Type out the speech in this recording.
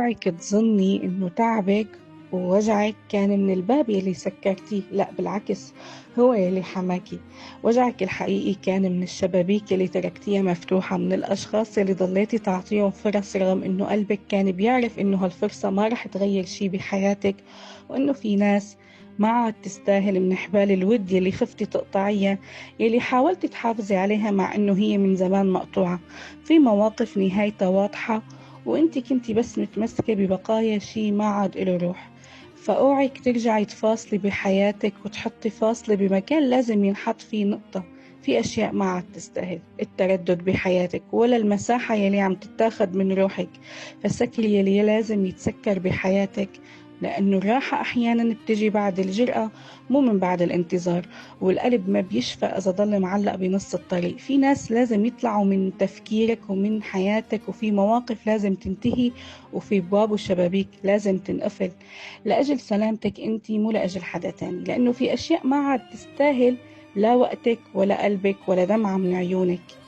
اوعك تظني انه تعبك ووجعك كان من الباب يلي سكرتيه، لا بالعكس، هو يلي حماكي. وجعك الحقيقي كان من الشبابيك يلي تركتيها مفتوحة، من الاشخاص يلي ضليتي تعطيهم فرص رغم انه قلبك كان بيعرف انه هالفرصة ما رح تغير شي بحياتك، وانه في ناس ما عاد تستاهل من حبال الود يلي خفتي تقطعيها، يلي حاولتي تحافظي عليها مع انه هي من زمان مقطوعة. في مواقف نهايتها واضحة وانتي كنتي بس متمسكة ببقايا شي ما عاد إله روح. فاوعك ترجعي تفاصلي بحياتك وتحطي فاصلة بمكان لازم ينحط فيه نقطة. في أشياء ما عاد تستاهل التردد بحياتك ولا المساحة يلي عم تتاخد من روحك. فالسكر يلي لازم يتسكر بحياتك، لأنه الراحة أحيانا بتجي بعد الجرأة، مو من بعد الانتظار. والقلب ما بيشفى إذا ضل معلق بنص الطريق. في ناس لازم يطلعوا من تفكيرك ومن حياتك، وفي مواقف لازم تنتهي، وفي أبواب وشبابيك لازم تنقفل لأجل سلامتك أنتي، مو لأجل حدا تاني، لأنه في أشياء ما عاد تستاهل لا وقتك ولا قلبك ولا دمعة من عيونك.